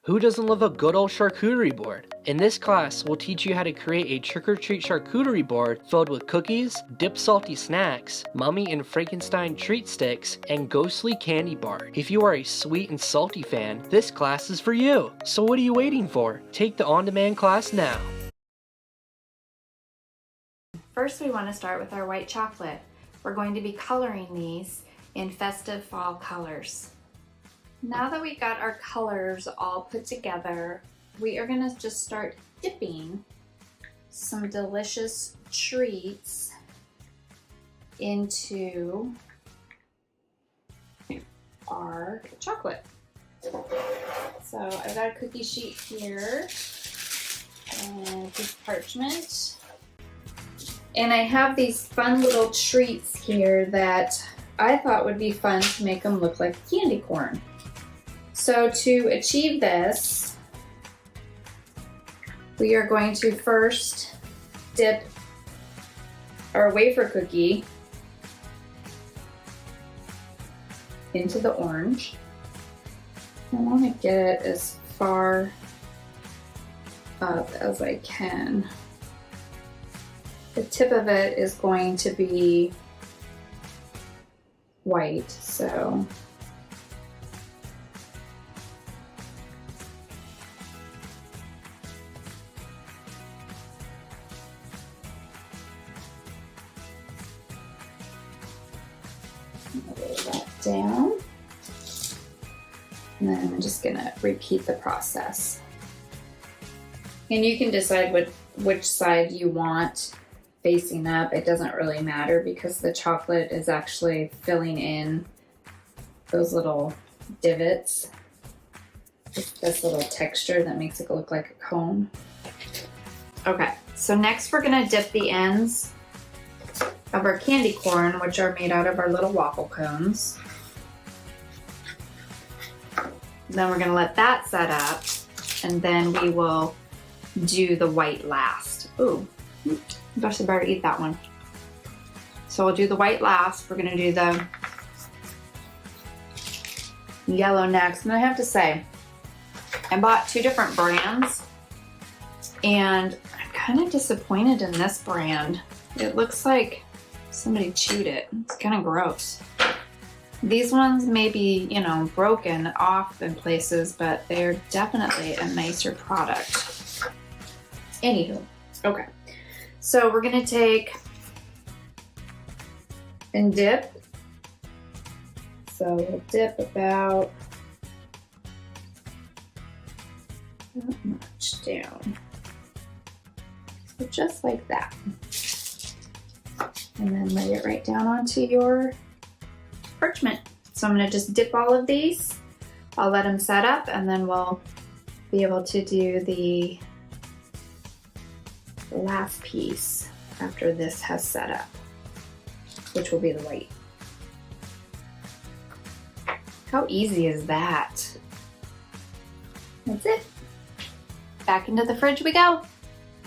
Who doesn't love a good old charcuterie board? In this class, we'll teach you how to create a trick-or-treat charcuterie board filled with cookies, dipped salty snacks, Mummy and Frankenstein treat sticks, and ghostly candy bar. If you are a sweet and salty fan, this class is for you. So what are you waiting for? Take the on-demand class now. First, we want to start with our white chocolate. We're going to be coloring these in festive fall colors. Now that we got our colors all put together, we are going to just start dipping some delicious treats into our chocolate. So I've got a cookie sheet here and a piece of parchment. And I have these fun little treats here that I thought would be fun to make them look like candy corn. So to achieve this, we are going to first dip our wafer cookie into the orange. I want to get it as far up as I can. The tip of it is going to be white, so lay that down. And then I'm just gonna repeat the process. And you can decide which side you want facing up. It doesn't really matter because the chocolate is actually filling in those little divots. Just this little texture that makes it look like a cone. Okay, so next we're gonna dip the ends of our candy corn, which are made out of our little waffle cones. Then we're gonna let that set up, and then we will do the white last. Ooh, I guess I better eat that one. So we'll do the white last. We're gonna do the yellow next. And I have to say, I bought two different brands, and I'm kind of disappointed in this brand. It looks like somebody chewed it. It's kind of gross. These ones may be, you know, broken off in places, but they're definitely a nicer product. Anywho, okay. So we're gonna take and dip. So we'll dip about not much down. So just like that. And then lay it right down onto your parchment. So I'm gonna just dip all of these. I'll let them set up, and then we'll be able to do the last piece after this has set up, which will be the white. How easy is that? That's it. Back into the fridge we go.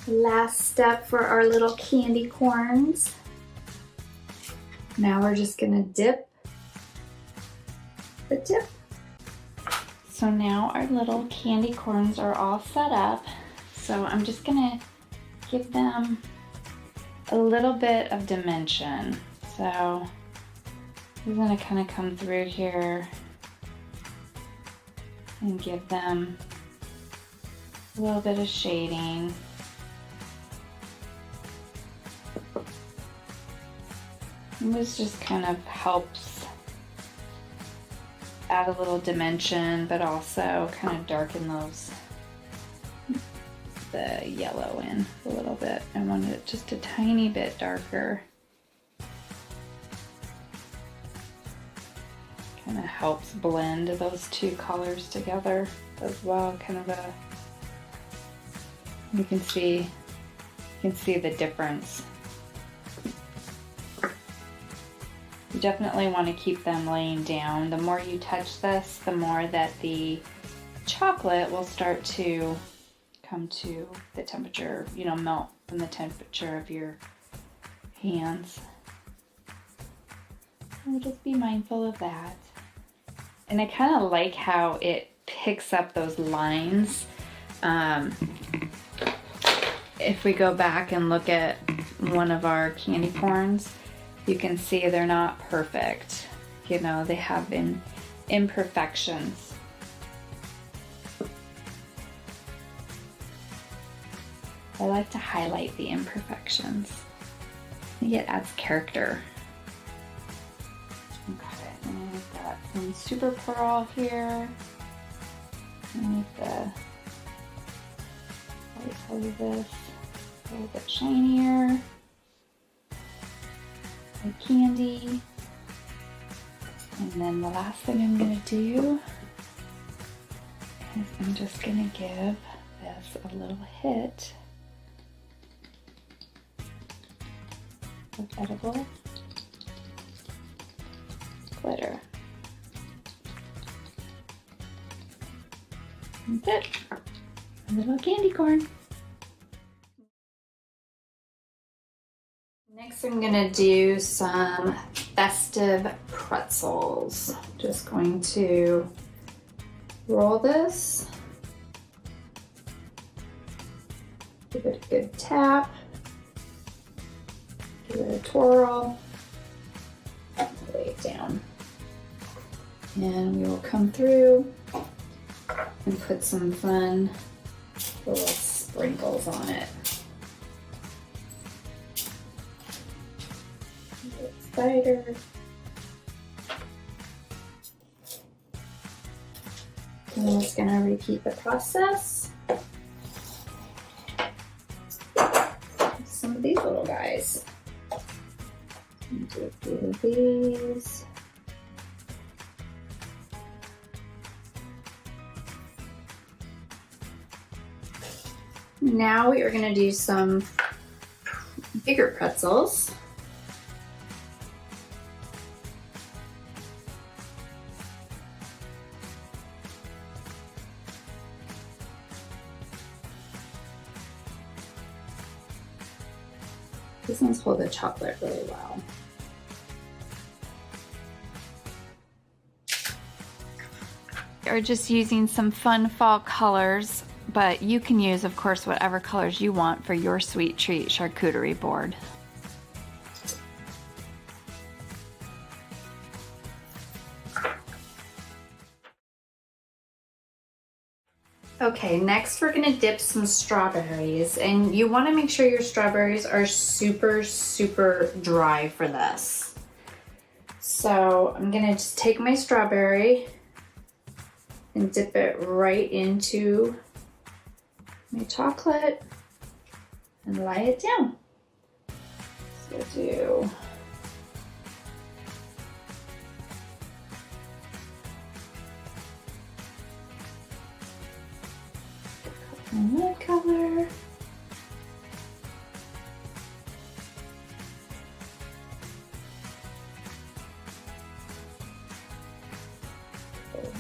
Last step for our little candy corns. Now we're just gonna dip the tip. So now our little candy corns are all set up. So I'm just gonna give them a little bit of dimension. So I'm gonna kind of come through here and give them a little bit of shading. And this just kind of helps add a little dimension, but also kind of darken the yellow in a little bit. I want it just a tiny bit darker. Kind of helps blend those two colors together as well. Kind of you can see the difference. You definitely want to keep them laying down. The more you touch this, the more that the chocolate will start to come to the temperature, you know, melt from the temperature of your hands. So just be mindful of that. And I kind of like how it picks up those lines. If we go back and look at one of our candy corns, you can see they're not perfect. You know, they have imperfections. I like to highlight the imperfections. I think it adds character. Okay, and we've got some super pearl here. I need the light color this a little bit shinier. Like candy. And then the last thing I'm gonna do is I'm just gonna give this a little hit of edible glitter. That's it. A little candy corn. Next I'm gonna do some festive pretzels. Just going to roll this. Give it a good tap. Give it a twirl. Lay it down. And we will come through and put some fun little sprinkles on it. Cider. And I'm just gonna repeat the process. Some of these little guys. Do a few of these. Now we are gonna do some bigger pretzels. These ones hold the chocolate really well. We're just using some fun fall colors, but you can use, of course, whatever colors you want for your Sweet Treat Charcuterie Board. Okay, next we're gonna dip some strawberries, and you wanna make sure your strawberries are super, super dry for this. So I'm gonna just take my strawberry and dip it right into my chocolate and lay it down. So do that color.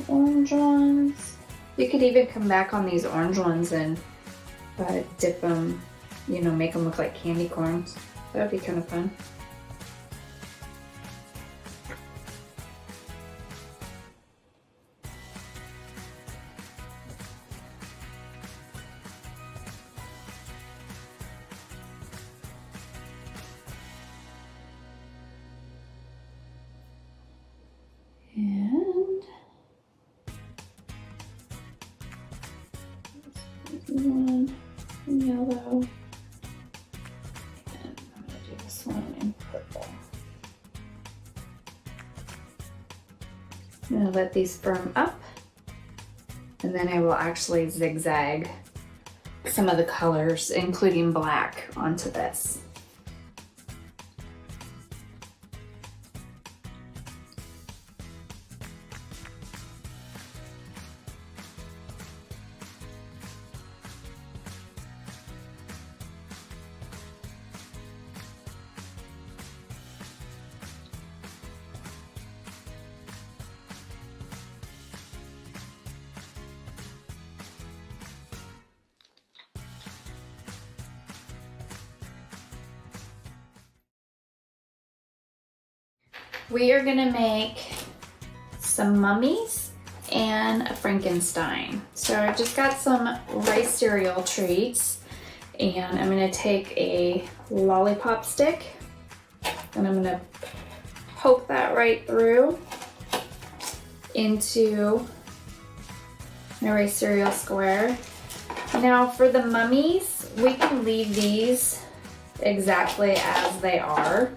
Orange ones. You could even come back on these orange ones and dip them, you know, make them look like candy corns. That would be kind of fun. One in yellow, and I'm going to do this one in purple. I'm going to let these firm up, and then I will actually zigzag some of the colors, including black, onto this. We are gonna make some mummies and a Frankenstein. So I just got some rice cereal treats, and I'm gonna take a lollipop stick and I'm gonna poke that right through into my rice cereal square. Now for the mummies, we can leave these exactly as they are.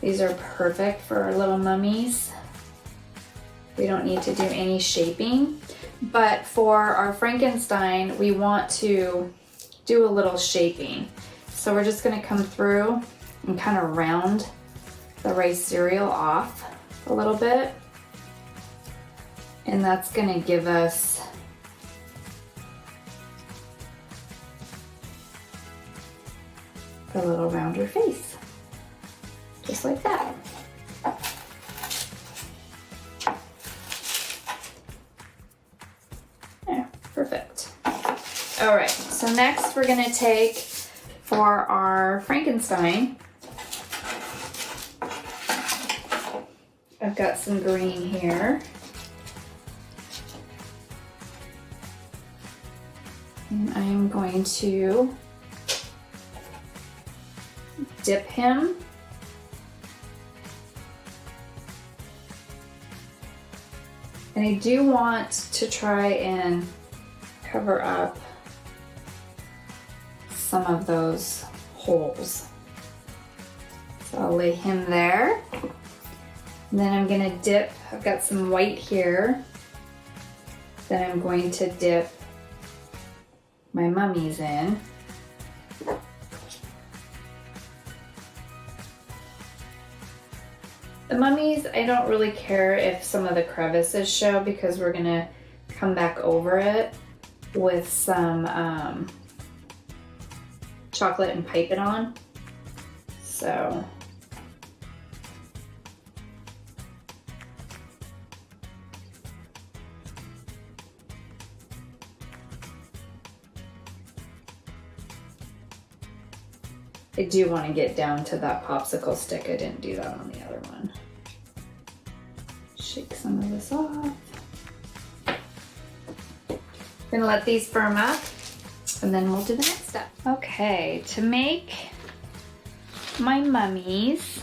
These are perfect for our little mummies. We don't need to do any shaping. But for our Frankenstein, we want to do a little shaping. So we're just gonna come through and kind of round the rice cereal off a little bit. And that's gonna give us a little rounder face, just like that. There, perfect. All right, so next we're gonna take for our Frankenstein, I've got some green here. And I'm going to dip him and I do want to try and cover up some of those holes. So I'll lay him there. And then I'm gonna dip, I've got some white here. Then I'm going to dip my mummies in. The mummies, I don't really care if some of the crevices show because we're gonna come back over it with some chocolate and pipe it on. So I do want to get down to that popsicle stick. I didn't do that on the other one. Shake some of this off. I'm gonna let these firm up and then we'll do the next step. Okay, to make my mummies,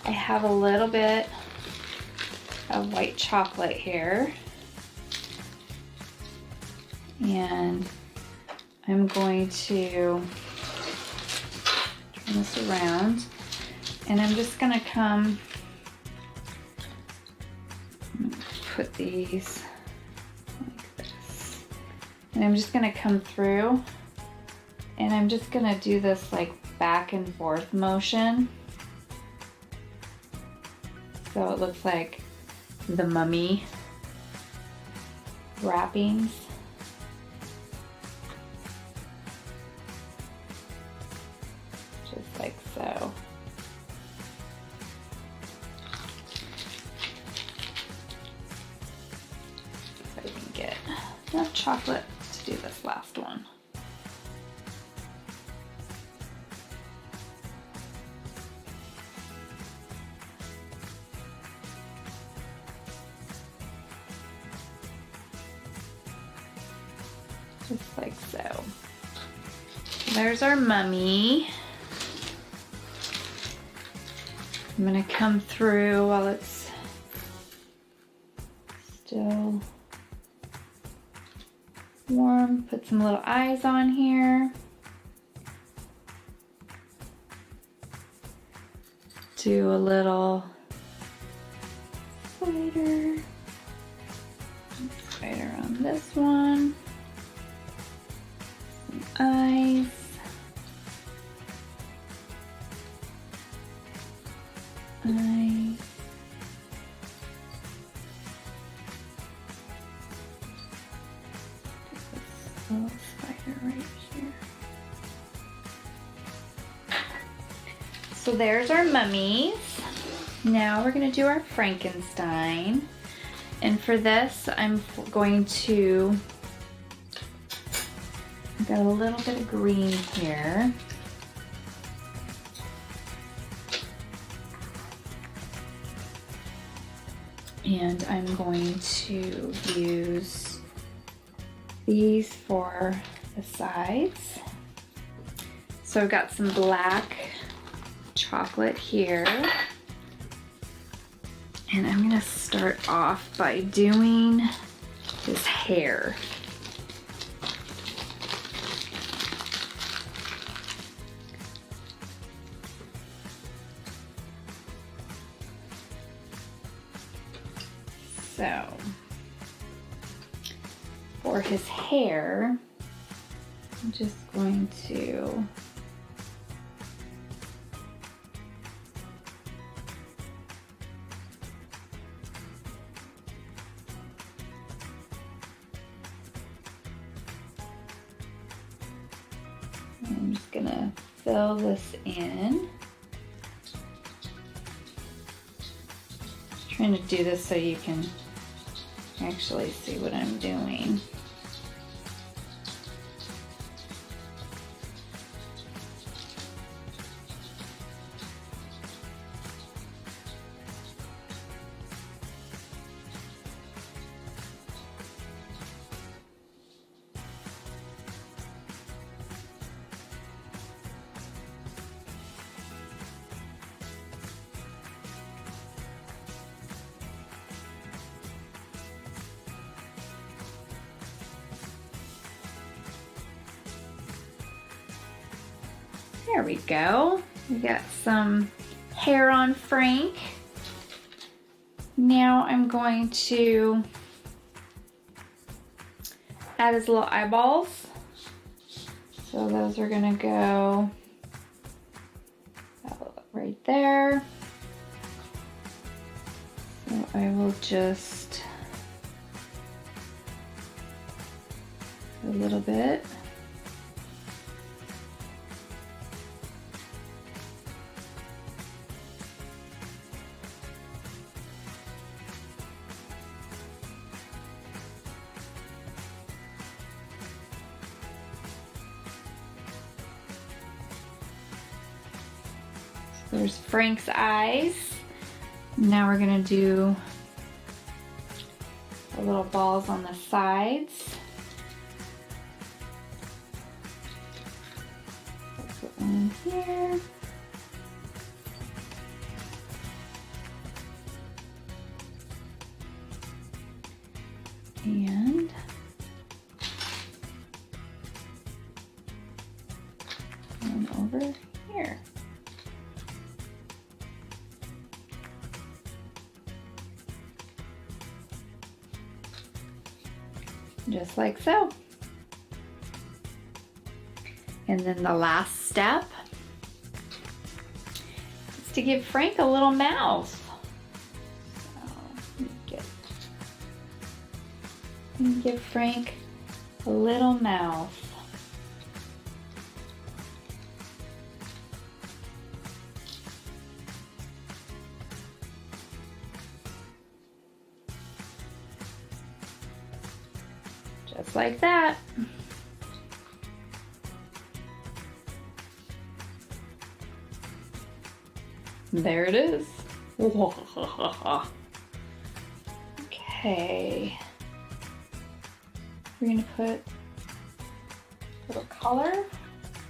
I have a little bit of white chocolate here. And I'm going to turn this around and I'm just gonna come put these like this. And I'm just gonna come through and I'm just gonna do this like back and forth motion. So it looks like the mummy wrappings. Just like so. So I can get enough chocolate to do this last one. Just like so. There's our mummy. I'm gonna come through while it's still warm, put some little eyes on here. Do a little spider. Spider on this one. Some eyes. Eyes. This little spider right here. So there's our mummies. Now we're gonna do our Frankenstein. And for this, I'm going to, I've got a little bit of green here. And I'm going to use these for the sides. So I've got some black chocolate here. And I'm gonna start off by doing his hair. So, for his hair, I'm just going to I'm just gonna fill this in. Trying to do this so you can actually see what I'm doing. There we go. We got some hair on Frank. Now I'm going to add his little eyeballs. So those are gonna go right there. So I will just a little bit. There's Frank's eyes. Now we're gonna do the little balls on the sides. Put one here. And one over here. Just like so. And then the last step is to give Frank a little mouth. So give Frank a little mouth. Just like that. There it is. Okay. We're gonna put a little color.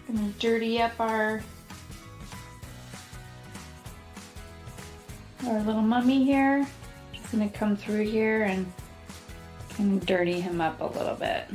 Gonna dirty up our little mummy here. Just gonna come through here and dirty him up a little bit.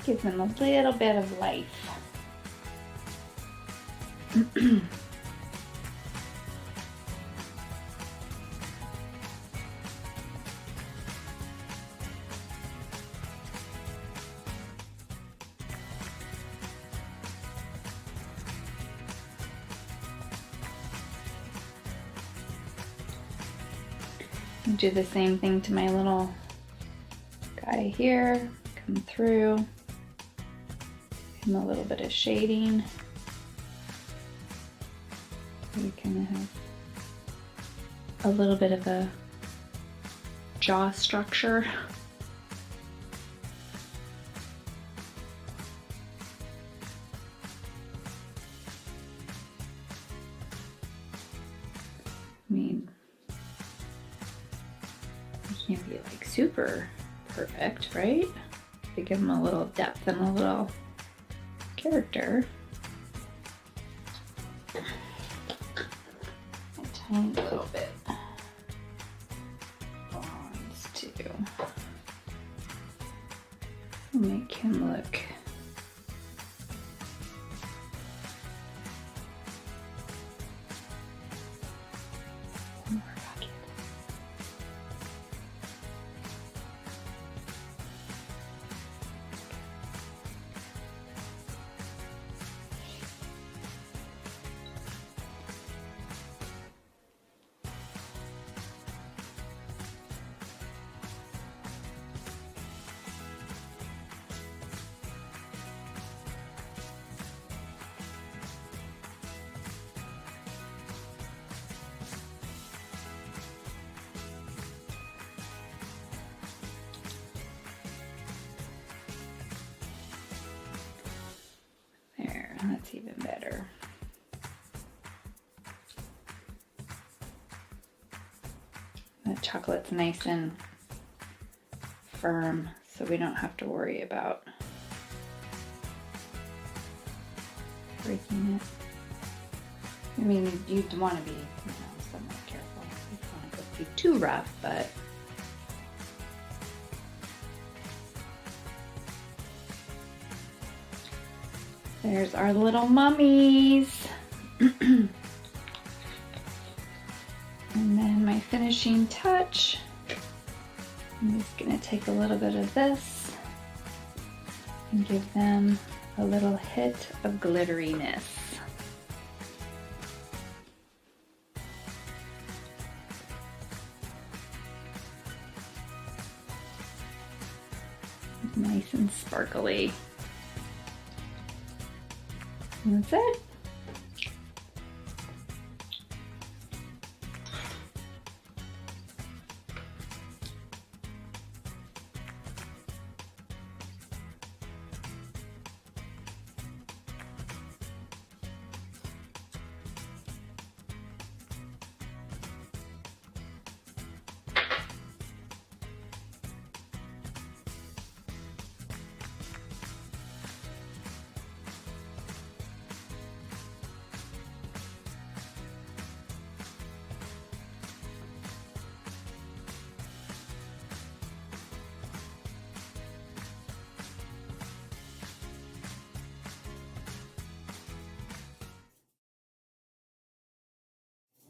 Gives them a little bit of life. Do the same thing to my little guy here. Come through. Give him a little bit of shading. You can have a little bit of a jaw structure. I mean, can't be like super perfect, right? To give them a little depth and a little character. A tiny little bit bronze too. Make him look more rugged. That's even better. The chocolate's nice and firm, so we don't have to worry about breaking it. I mean, you'd want to be, somewhat careful. You don't want to go too rough, but there's our little mummies. And then my finishing touch, I'm just gonna take a little bit of this and give them a little hit of glitteriness. Nice and sparkly. And that's it.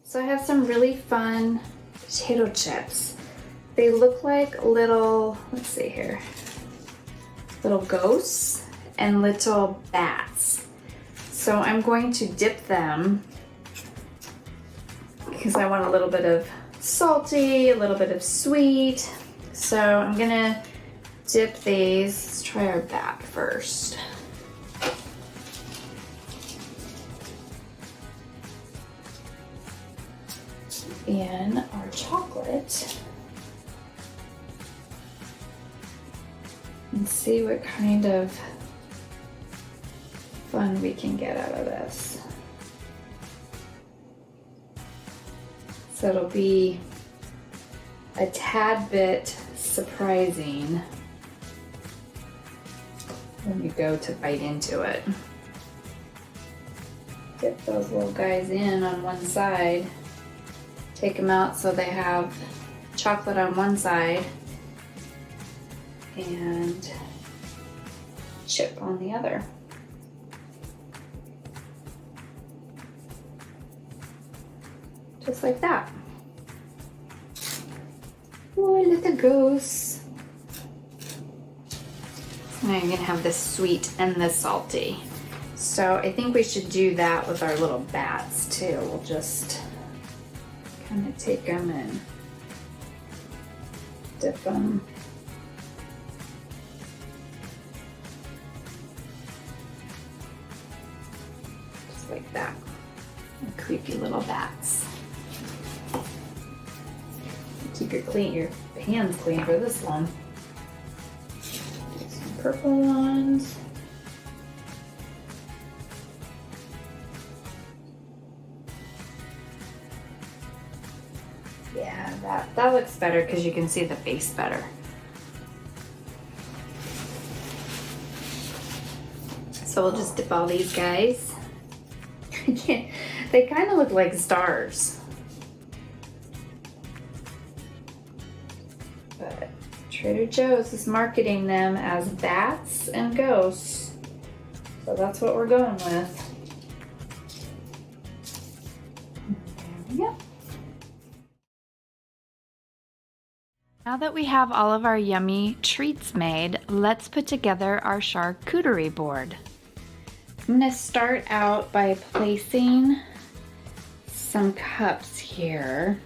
So I have some really fun potato chips. They look like little, let's see here, little ghosts and little bats. So I'm going to dip them because I want a little bit of salty, a little bit of sweet. So I'm gonna dip these. Let's try our bat first. In our chocolate and see what kind of fun we can get out of this. So it'll be a tad bit surprising when you go to bite into it. Dip those little guys in on one side. Take them out so they have chocolate on one side and chip on the other. Just like that. Oh, little goose. Now you're gonna have the sweet and the salty. So I think we should do that with our little bats too. We'll just kind of take them and dip them. Just like that. And creepy little bats. Keep your hands clean for this one. Some purple ones. Yeah, that looks better because you can see the face better. So we'll just dip all these guys. They kind of look like stars. But Trader Joe's is marketing them as bats and ghosts. So that's what we're going with. There we go. Now that we have all of our yummy treats made, let's put together our charcuterie board. I'm gonna start out by placing some cups here.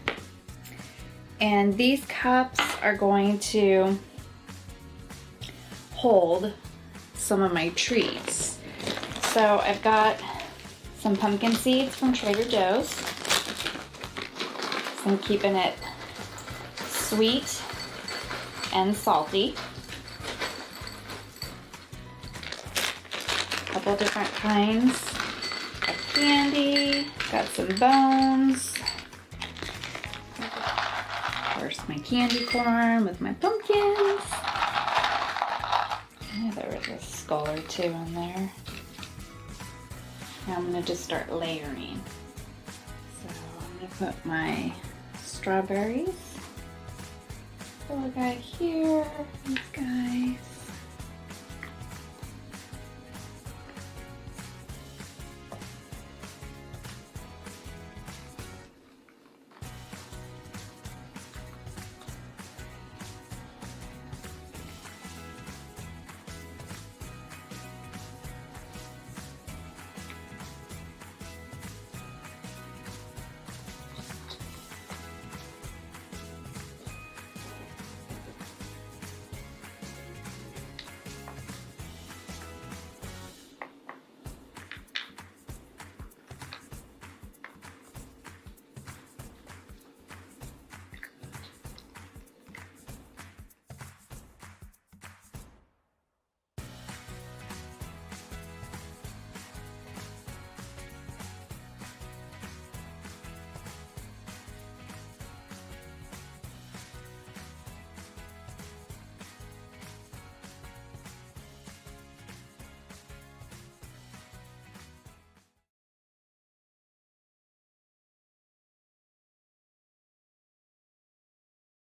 And these cups are going to hold some of my treats. So I've got some pumpkin seeds from Trader Joe's. So I'm keeping it sweet and salty. A couple different kinds of candy. Got some bones. Of course, my candy corn with my pumpkins. Yeah, there was a skull or two in there. Now I'm gonna just start layering. So I'm gonna put my strawberries. Little guy here, these guys.